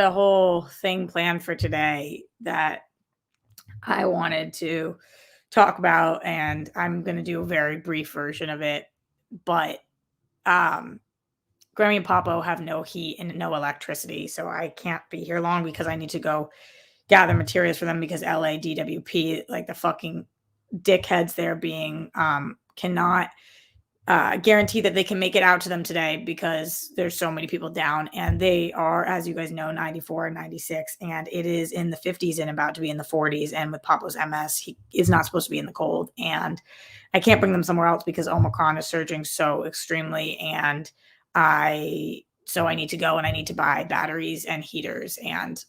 a whole thing planned for today that I wanted to talk about, and I'm going to do a very brief version of it. But um, Grammy and Papo have no heat and no electricity, so I can't be here long because I need to go gather materials for them because LA DWP, like the fucking dickheads there being, cannot guarantee that they can make it out to them today because there's so many people down, and they are, as you guys know, 94 and 96, and it is in the 50s and about to be in the 40s. And with Papo's MS, he is not supposed to be in the cold, and I can't bring them somewhere else because Omicron is surging so extremely. And I need to go, and I need to buy batteries and heaters and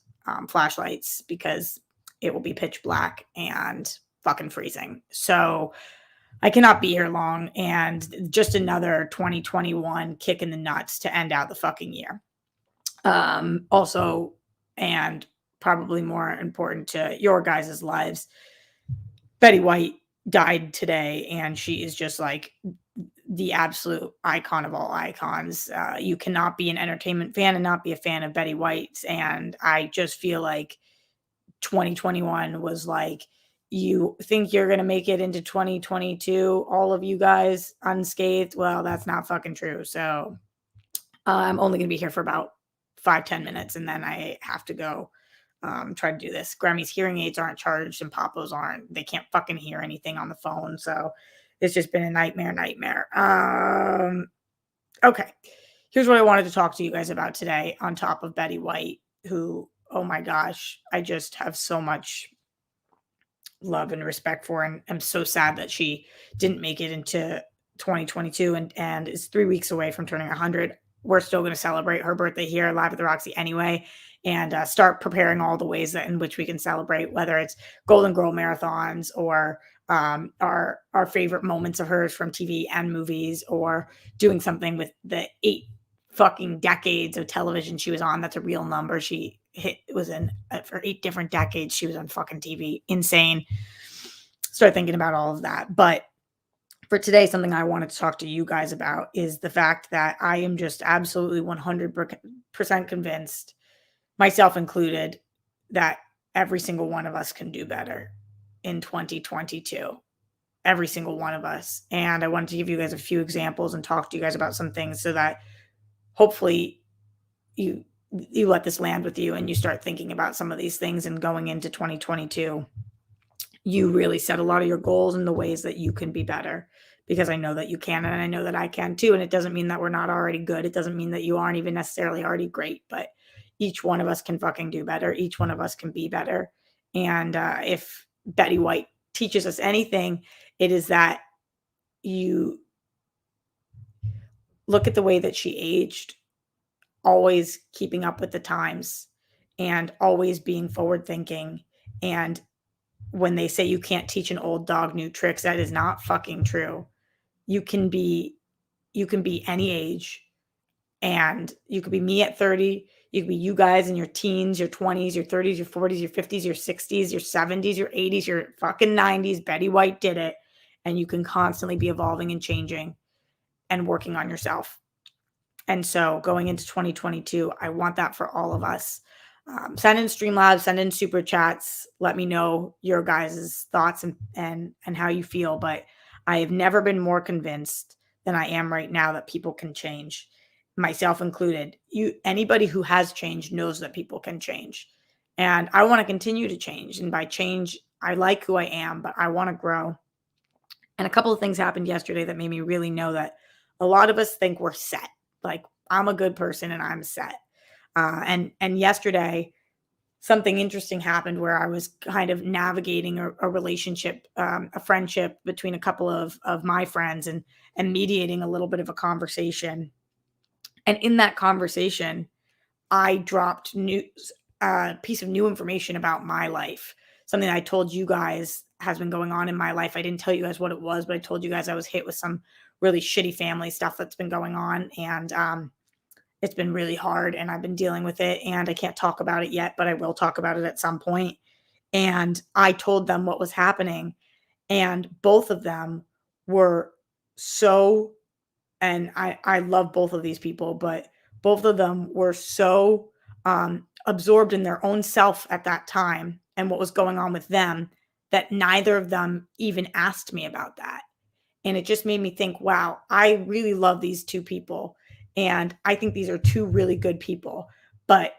flashlights because it will be pitch black and fucking freezing. So I cannot be here long, and just another 2021 kick in the nuts to end out the fucking year. Also, and probably more important to your guys' lives, Betty White died today, and she is just like the absolute icon of all icons. You cannot be an entertainment fan and not be a fan of Betty White's, and I just feel like 2021 was like, you think you're going to make it into 2022, all of you guys unscathed? Well, that's not fucking true. So I'm only going to be here for about 5-10 minutes, and then I have to go try to do this. Grammy's hearing aids aren't charged and Papo's aren't. They can't fucking hear anything on the phone. So it's just been a nightmare. Okay. Here's what I wanted to talk to you guys about today on top of Betty White, who, oh my gosh, I just have so much love and respect for, and I'm so sad that she didn't make it into 2022 and is 3 weeks away from turning 100. We're still going to celebrate her birthday here live at the Roxy anyway, and start preparing all the ways that in which we can celebrate, whether it's Golden Girl marathons or our favorite moments of hers from TV and movies, or doing something with the 8 fucking decades of television she was on. That's a real number. She was in for 8 different decades. She was on fucking TV. Insane. Start thinking about all of that. But for today, something I wanted to talk to you guys about is the fact that I am just absolutely 100% convinced, myself included, that every single one of us can do better in 2022. Every single one of us. And I wanted to give you guys a few examples and talk to you guys about some things so that hopefully you let this land with you and you start thinking about some of these things, and going into 2022, you really set a lot of your goals in the ways that you can be better, because I know that you can, and I know that I can too. And it doesn't mean that we're not already good. It doesn't mean that you aren't even necessarily already great, but each one of us can fucking do better. Each one of us can be better. And if Betty White teaches us anything, it is that you look at the way that she aged, always keeping up with the times and always being forward thinking. And when they say you can't teach an old dog new tricks, that is not fucking true. You can be any age, and you could be me at 30. You could be you guys in your teens, your 20s, your 30s, your 40s, your 50s, your 60s, your 70s, your 80s, your fucking 90s. Betty White did it. And you can constantly be evolving and changing and working on yourself. And so going into 2022, I want that for all of us. Send in Streamlabs, send in super chats. Let me know your guys' thoughts and how you feel. But I have never been more convinced than I am right now that people can change, myself included. Anybody who has changed knows that people can change. And I want to continue to change. And by change, I like who I am, but I want to grow. And a couple of things happened yesterday that made me really know that a lot of us think we're set. Like, I'm a good person and I'm set. And yesterday, something interesting happened where I was kind of navigating a relationship, a friendship between a couple of my friends, and mediating a little bit of a conversation. And in that conversation, I dropped piece of new information about my life. Something I told you guys has been going on in my life. I didn't tell you guys what it was, but I told you guys I was hit with some really shitty family stuff that's been going on. And it's been really hard, and I've been dealing with it, and I can't talk about it yet, but I will talk about it at some point. And I told them what was happening, and both of them were so, and I love both of these people, but both of them were so absorbed in their own self at that time and what was going on with them, that neither of them even asked me about that. And it just made me think, wow, I really love these two people. And I think these are two really good people. But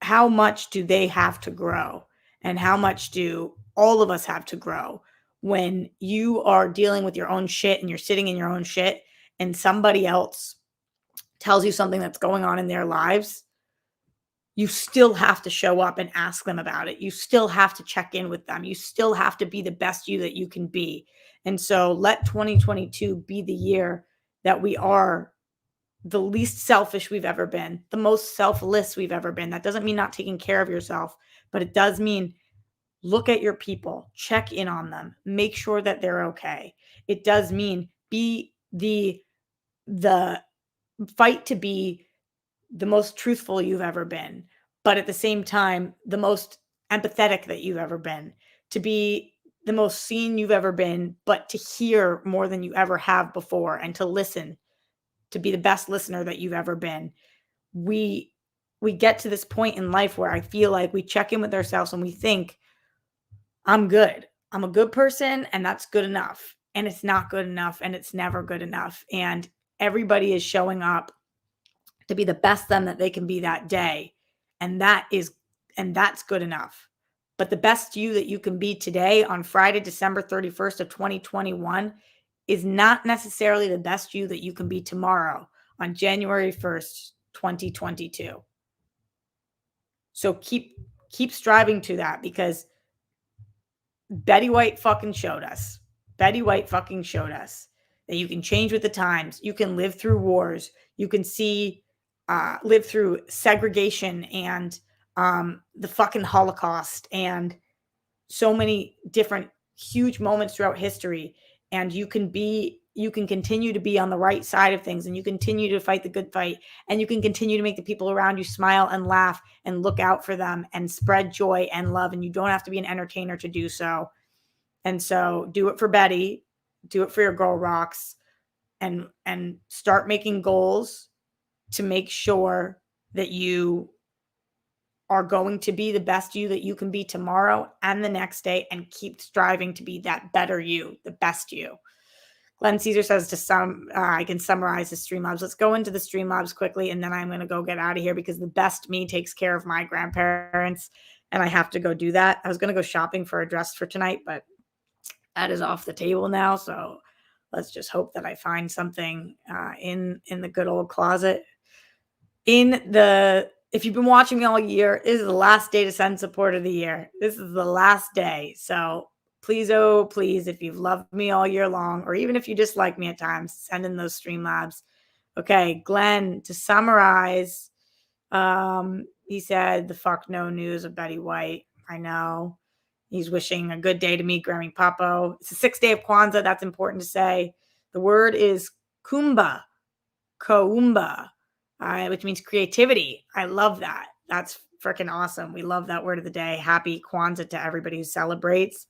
how much do they have to grow? And how much do all of us have to grow when you are dealing with your own shit and you're sitting in your own shit and somebody else tells you something that's going on in their lives? You still have to show up and ask them about it. You still have to check in with them. You still have to be the best you that you can be. And so let 2022 be the year that we are the least selfish we've ever been, the most selfless we've ever been. That doesn't mean not taking care of yourself, but it does mean look at your people, check in on them, make sure that they're okay. It does mean be the fight to be the most truthful you've ever been, but at the same time, the most empathetic that you've ever been, to be the most seen you've ever been, but to hear more than you ever have before and to listen, to be the best listener that you've ever been. We get to this point in life where I feel like we check in with ourselves and we think, I'm good. I'm a good person and that's good enough. And it's not good enough and it's never good enough. And everybody is showing up to be the best them that they can be that day. And that's good enough. But the best you that you can be today on Friday, December 31st of 2021 is not necessarily the best you that you can be tomorrow on January 1st, 2022. So keep striving to that, because Betty White fucking showed us. Betty White fucking showed us that you can change with the times. You can live through wars. You can live through segregation and the fucking Holocaust and so many different huge moments throughout history. And you can continue to be on the right side of things, and you continue to fight the good fight, and you can continue to make the people around you smile and laugh and look out for them and spread joy and love. And you don't have to be an entertainer to do so. And so do it for Betty, do it for your girl rocks, and start making goals to make sure that you are going to be the best you that you can be tomorrow and the next day, and keep striving to be that better you, the best you. Glenn Caesar says I can summarize the Streamlabs. Let's go into the Streamlabs quickly, and then I'm going to go get out of here because the best me takes care of my grandparents, and I have to go do that. I was going to go shopping for a dress for tonight, but that is off the table now. So let's just hope that I find something in the good old closet. If you've been watching me all year, this is the last day to send support of the year. This is the last day. So please, oh, please, if you've loved me all year long, or even if you dislike me at times, send in those Streamlabs. Okay, Glenn, to summarize, he said the fuck no news of Betty White. I know. He's wishing a good day to meet Grammy Papo. It's the 6th day of Kwanzaa. That's important to say. The word is Kaumba, which means creativity. I love that. That's freaking awesome. We love that word of the day. Happy Kwanzaa to everybody who celebrates.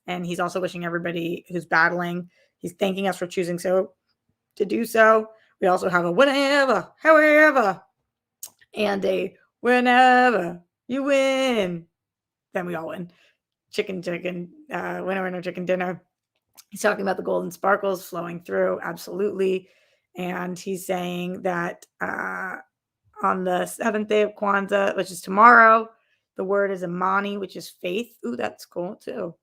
And he's also wishing everybody who's battling. He's thanking us for choosing to do so. We also have a whenever, however, and a whenever you win, then we all win. Chicken, winner, chicken dinner. He's talking about the golden sparkles flowing through. Absolutely. And he's saying that on the 7th day of Kwanzaa, which is tomorrow, the word is Imani, which is faith. Ooh, that's cool too.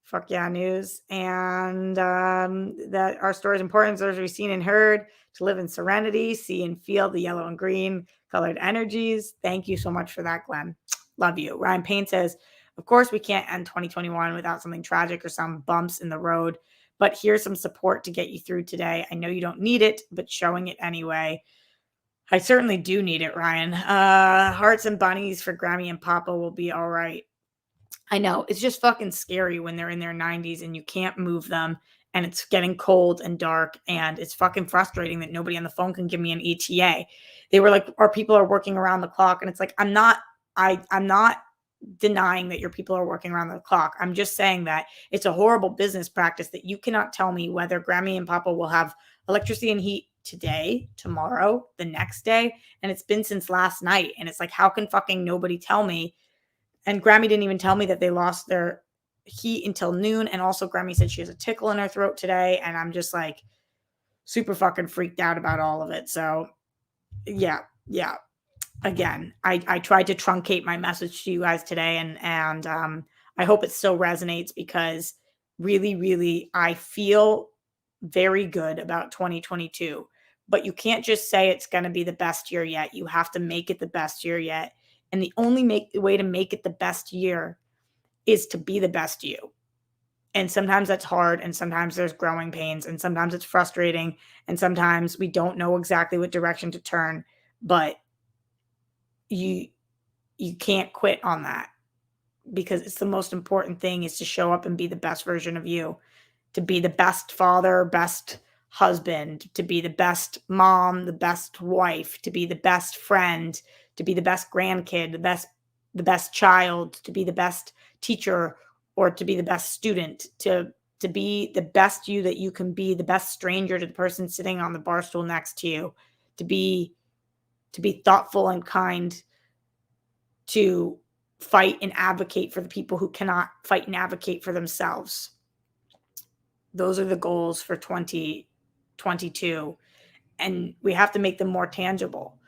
Fuck yeah, news. And that our story is important, so as we've seen and heard, to live in serenity, see and feel the yellow and green colored energies. Thank you so much for that, Glenn. Love you. Ryan Payne says, of course, we can't end 2021 without something tragic or some bumps in the road, but here's some support to get you through today. I know you don't need it, but showing it anyway. I certainly do need it, Ryan. Hearts and bunnies for Grammy and Papa will be all right. I know. It's just fucking scary when they're in their 90s and you can't move them, and it's getting cold and dark, and it's fucking frustrating that nobody on the phone can give me an ETA. They were like, our people are working around the clock. And it's like, I'm not denying that your people are working around the clock. I'm just saying that it's a horrible business practice that you cannot tell me whether Grammy and Papa will have electricity and heat today, tomorrow, the next day. And it's been since last night. And it's like, how can fucking nobody tell me? And Grammy didn't even tell me that they lost their heat until noon. And also Grammy said she has a tickle in her throat today. And I'm just like super fucking freaked out about all of it. So yeah. Again, I tried to truncate my message to you guys today, and I hope it still resonates, because really, really, I feel very good about 2022. But you can't just say it's going to be the best year yet. You have to make it the best year yet. And the only way to make it the best year is to be the best you. And sometimes that's hard, and sometimes there's growing pains, and sometimes it's frustrating, and sometimes we don't know exactly what direction to turn. But you can't quit on that, because it's the most important thing, is to show up and be the best version of you, to be the best father, best husband, to be the best mom, the best wife, to be the best friend, to be the best grandkid, the best child, to be the best teacher, or to be the best student, to be the best you that you can be, the best stranger to the person sitting on the bar stool next to you, to be thoughtful and kind, to fight and advocate for the people who cannot fight and advocate for themselves. Those are the goals for 2022. And we have to make them more tangible.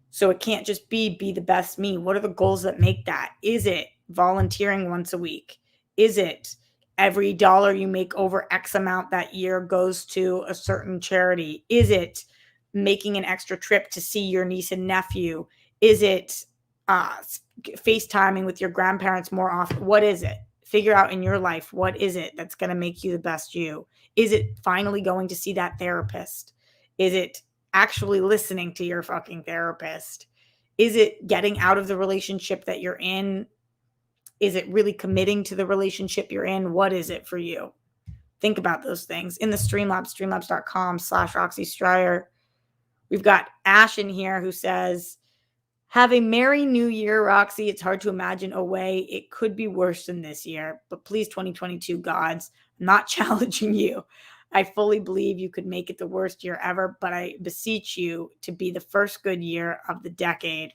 So it can't just be the best me. What are the goals that make that? Is it volunteering once a week? Is it every dollar you make over X amount that year goes to a certain charity? Is it making an extra trip to see your niece and nephew? Is it FaceTiming with your grandparents more often? What is it? Figure out in your life, what is it that's going to make you the best you? Is it finally going to see that therapist? Is it actually listening to your fucking therapist? Is it getting out of the relationship that you're in? Is it really committing to the relationship you're in? What is it for you? Think about those things. In the Streamlabs, streamlabs.com/Roxy Stryer. We've got Ash in here who says, have a merry new year, Roxy. It's hard to imagine a way it could be worse than this year. But please, 2022 gods, I'm not challenging you. I fully believe you could make it the worst year ever, but I beseech you to be the first good year of the decade.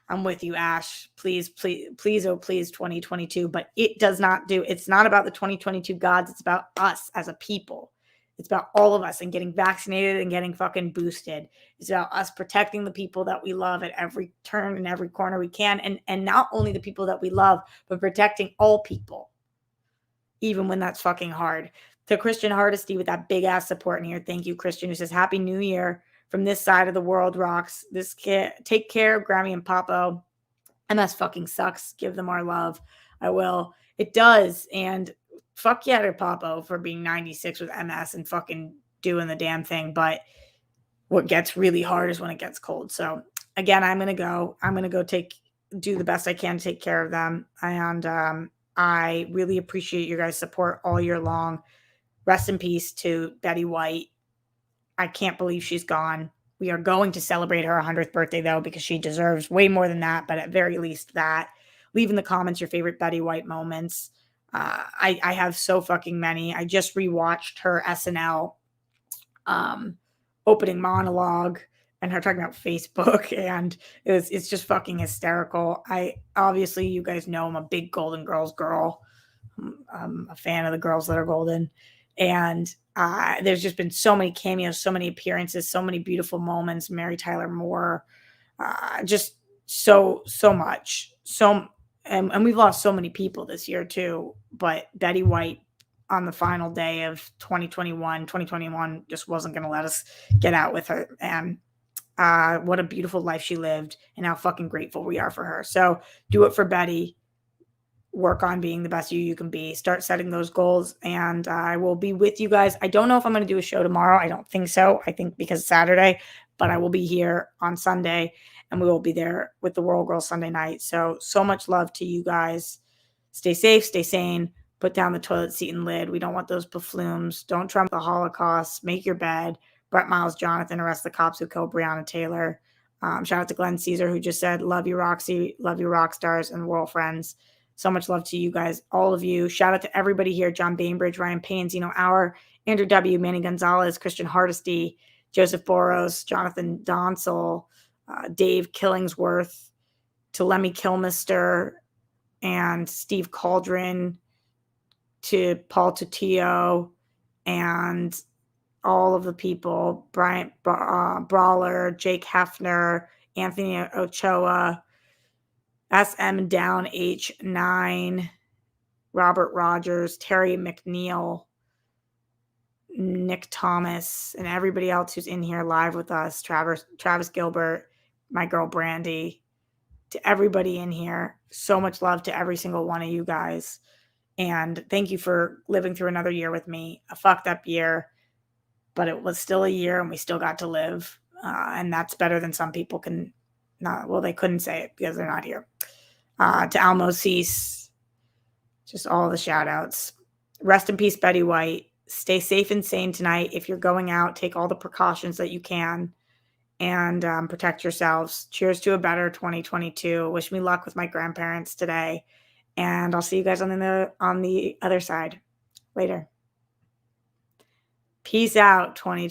I'm with you, Ash. Please, oh please, 2022. But it's not about the 2022 gods. It's about us as a people. It's about all of us and getting vaccinated and getting fucking boosted. It's about us protecting the people that we love at every turn and every corner we can. And not only the people that we love, but protecting all people, even when that's fucking hard. To Christian Hardesty with that big ass support in here. Thank you, Christian, who says, Happy New Year from this side of the world, rocks. Take care of Grammy and Papo. MS fucking sucks. Give them our love. I will. It does. And fuck yeah to Papo for being 96 with MS and fucking doing the damn thing. But what gets really hard is when it gets cold. So again, I'm going to go do the best I can to take care of them. And I really appreciate your guys' support all year long. Rest in peace to Betty White. I can't believe she's gone. We are going to celebrate her 100th birthday, though, because she deserves way more than that, but at very least that. Leave in the comments your favorite Betty White moments. I have so fucking many. I just rewatched her SNL opening monologue and her talking about Facebook, and it's just fucking hysterical. Obviously, you guys know I'm a big Golden Girls girl. I'm a fan of the girls that are golden. And there's just been so many cameos, so many appearances, so many beautiful moments. Mary Tyler Moore, just so much. And we've lost so many people this year too. But Betty White on the final day of 2021 just wasn't going to let us get out with her. And what a beautiful life she lived, and how fucking grateful we are for her. So do it for Betty. Work on being the best you can be. Start setting those goals, and I will be with you guys. I don't know if I'm going to do a show tomorrow. I don't think so. I think because it's Saturday, but I will be here on Sunday, and we will be there with the World Girl Sunday night. So much love to you guys. Stay safe, stay sane. Put down the toilet seat and lid. We don't want those buffoons. Don't trump the Holocaust. Make your bed. Brett Miles, Jonathan, arrest the cops who killed Breonna Taylor. Shout out to Glenn Caesar, who just said, love you, Roxy. Love you, rock stars and world friends. So much love to you guys, all of you. Shout out to everybody here. John Bainbridge, Ryan Payne, Zeno Hour, Andrew W., Manny Gonzalez, Christian Hardesty, Joseph Boros, Jonathan Donsel, Dave Killingsworth, to Lemmy Kilmister, and Steve Cauldron, to Paul Tutio, and all of the people, Bryant Brawler, Jake Hefner, Anthony Ochoa, SM Down H9, Robert Rogers, Terry McNeil, Nick Thomas, and everybody else who's in here live with us, Travis Gilbert, my girl Brandy, to everybody in here. So much love to every single one of you guys. And thank you for living through another year with me. A fucked up year, but it was still a year and we still got to live. And that's better than some people can not. Well, they couldn't say it because they're not here. To Almo Cease, just all the shout outs. Rest in peace, Betty White. Stay safe and sane tonight. If you're going out, take all the precautions that you can and protect yourselves. Cheers to a better 2022. Wish me luck with my grandparents today. And I'll see you guys on the other side later. Peace out, 2020.